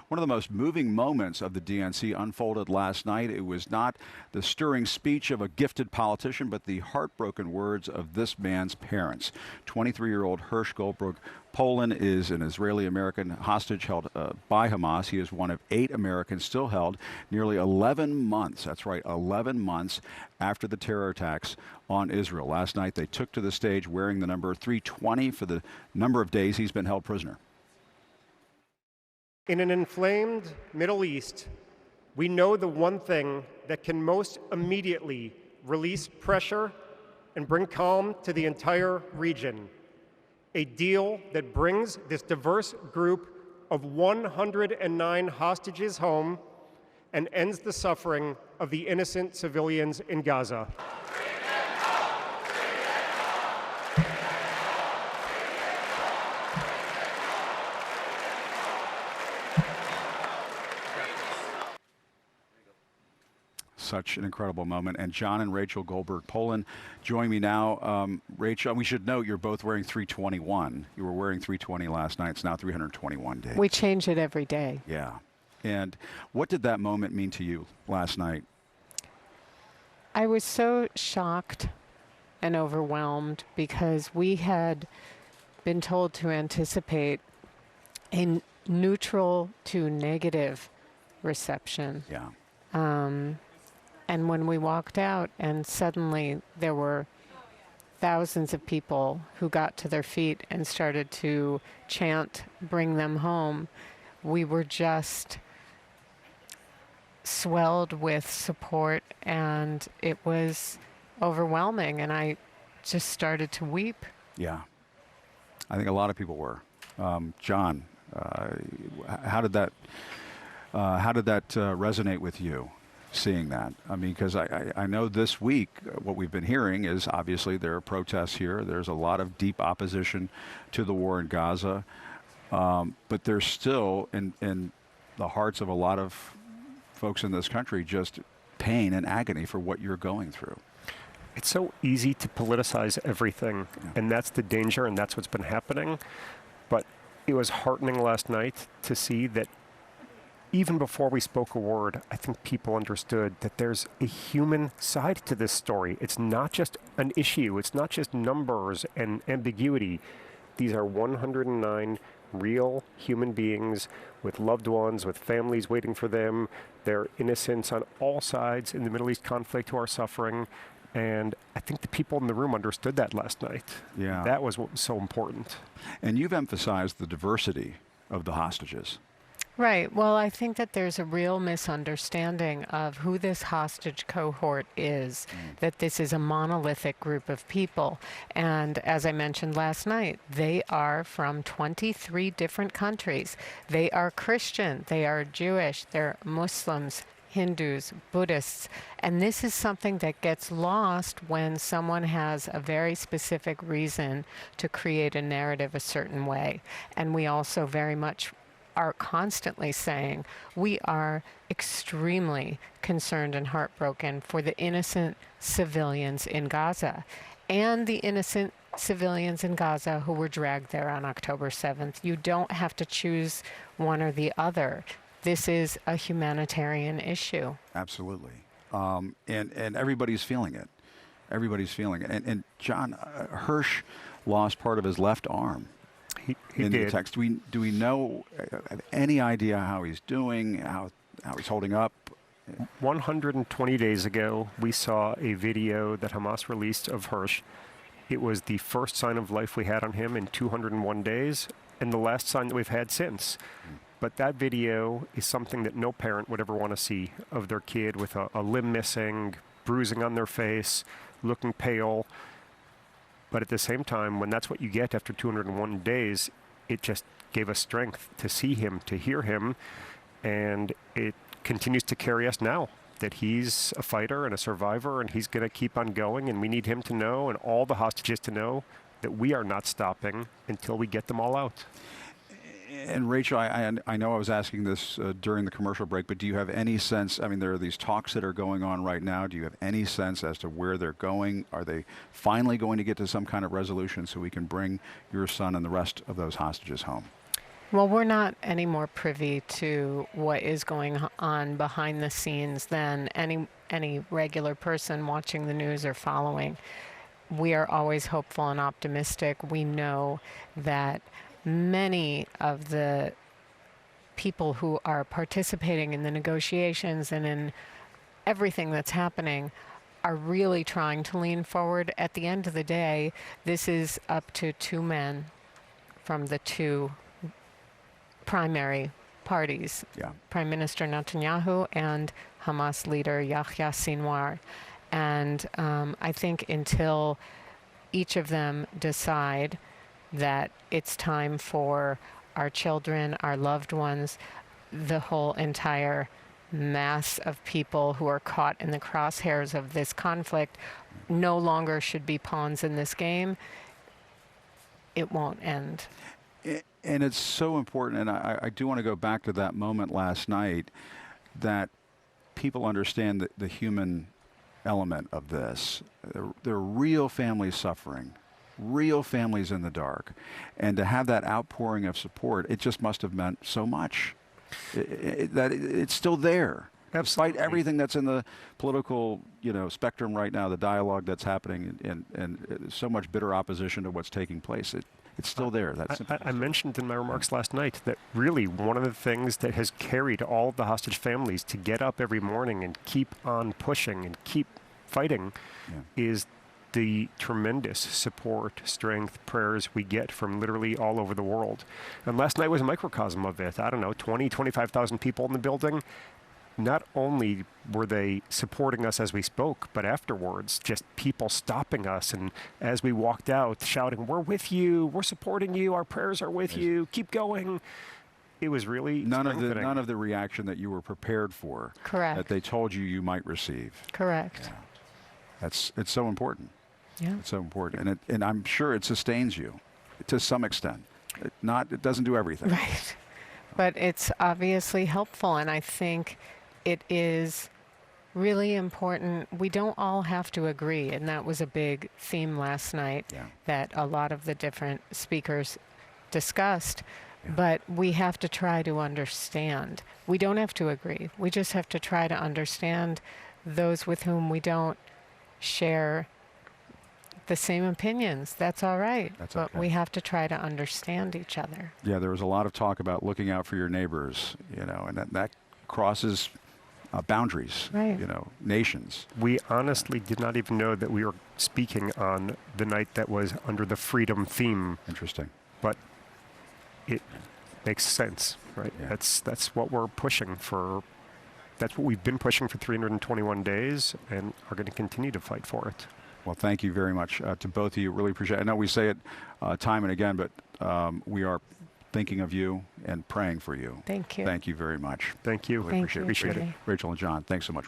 One of the most moving moments of the DNC unfolded last night. It was not the stirring speech of a gifted politician, but the heartbroken words of this man's parents. 23-year-old Hersh Goldberg Polin is an Israeli-American hostage held by Hamas. He is one of 8 Americans still held nearly 11 months. That's right, 11 months after the terror attacks on Israel. Last night they took to the stage wearing the number 320 for the number of days he's been held prisoner. In an inflamed Middle East, we know the one thing that can most immediately release pressure and bring calm to the entire region: a deal that brings this diverse group of 109 hostages home and ends the suffering of the innocent civilians in Gaza. Such an incredible moment. And John and Rachel Goldberg Polin join me now. Rachel, we should note you're both wearing 321. You were wearing 320 last night. It's now 321 days. We change it every day. Yeah. And what did that moment mean to you last night? I was so shocked and overwhelmed because we had been told to anticipate a neutral to negative reception. Yeah. And when we walked out and suddenly there were thousands of people who got to their feet and started to chant, "Bring them home," we were just swelled with support, and it was overwhelming, and I just started to weep. Yeah. I think a lot of people were. John, how did that resonate with you? Seeing that, I mean, because I know this week what we've been hearing is obviously there are protests here. There's a lot of deep opposition to the war in Gaza, but there's still in the hearts of a lot of folks in this country just pain and agony for what you're going through. It's so easy to politicize everything, and that's the danger, and that's what's been happening. But it was heartening last night to see that even before we spoke a word, I think people understood that there's a human side to this story. It's not just an issue. It's not just numbers and ambiguity. These are 109 real human beings with loved ones, with families waiting for them. They're innocents on all sides in the Middle East conflict who are suffering. And I think the people in the room understood that last night. Yeah. That was what was so important. And you've emphasized the diversity of the hostages. Right. Well, I think that there's a real misunderstanding of who this hostage cohort is, that this is a monolithic group of people. And as I mentioned last night, they are from 23 different countries. They are Christian, they are Jewish, they're Muslims, Hindus, Buddhists. And this is something that gets lost when someone has a very specific reason to create a narrative a certain way. And we also very much are constantly saying we are extremely concerned and heartbroken for the innocent civilians in Gaza and the innocent civilians in Gaza who were dragged there on October 7th. You don't have to choose one or the other. This is a humanitarian issue. Absolutely. And everybody's feeling it. Everybody's feeling it. And John, Hersh lost part of his left arm. He in did. The text. Do we know, have any idea how he's doing, how he's holding up? 120 days ago, we saw a video that Hamas released of Hersh. It was the first sign of life we had on him in 201 days, and the last sign that we've had since. But that video is something that no parent would ever want to see of their kid with a limb missing, bruising on their face, looking pale. But at the same time, when that's what you get after 201 days, it just gave us strength to see him, to hear him, and it continues to carry us now that he's a fighter and a survivor, and he's going to keep on going, and we need him to know, and all the hostages to know, that we are not stopping until we get them all out. And Rachel, I know I was asking this during the commercial break, but do you have any sense, I mean, there are these talks that are going on right now. Do you have any sense as to where they're going? Are they finally going to get to some kind of resolution so we can bring your son and the rest of those hostages home? Well, we're not any more privy to what is going on behind the scenes than any regular person watching the news or following. We are always hopeful and optimistic. We know that many of the people who are participating in the negotiations and in everything that's happening are really trying to lean forward. At the end of the day, this is up to two men from the two primary parties, Yeah. Prime Minister Netanyahu and Hamas leader Yahya Sinwar. And I think until each of them decide that it's time for our children, our loved ones, the whole entire mass of people who are caught in the crosshairs of this conflict no longer should be pawns in this game, it won't end. And it's so important, and I do want to go back to that moment last night, that people understand the human element of this. There are real families suffering, real families in the dark. And to have that outpouring of support, it just must have meant so much. That it's still there. Despite everything that's in the political, spectrum right now, the dialogue that's happening, and so much bitter opposition to what's taking place, it's still there. I mentioned in my remarks last night that really one of the things that has carried all of the hostage families to get up every morning and keep on pushing and keep fighting is the tremendous support, strength, prayers we get from literally all over the world. And last night was a microcosm of it. I don't know, 20, 25,000 people in the building. Not only were they supporting us as we spoke, but afterwards, just people stopping us. And as we walked out, shouting, "We're with you, we're supporting you, our prayers are with you, keep going." It was really none of the reaction that you were prepared for. Correct. That they told you might receive. Correct. Yeah. It's so important. Yeah. It's so important, and I'm sure it sustains you to some extent. It doesn't do everything. Right. But it's obviously helpful, and I think it is really important. We don't all have to agree, and that was a big theme last night that a lot of the different speakers discussed. But we have to try to understand. We don't have to agree. We just have to try to understand those with whom we don't share the same opinions. That's all right. But we have to try to understand each other. Yeah, there was a lot of talk about looking out for your neighbors, and that crosses boundaries, right. Nations. We honestly did not even know that we were speaking on the night that was under the freedom theme. Interesting. But it makes sense, right? Yeah. That's what we're pushing for. That's what we've been pushing for 321 days and are going to continue to fight for it. Well, thank you very much to both of you. Really appreciate it. I know we say it time and again, but we are thinking of you and praying for you. Thank you. Thank you very much. Thank you. Really appreciate it. Thank you. Rachel and John, thanks so much.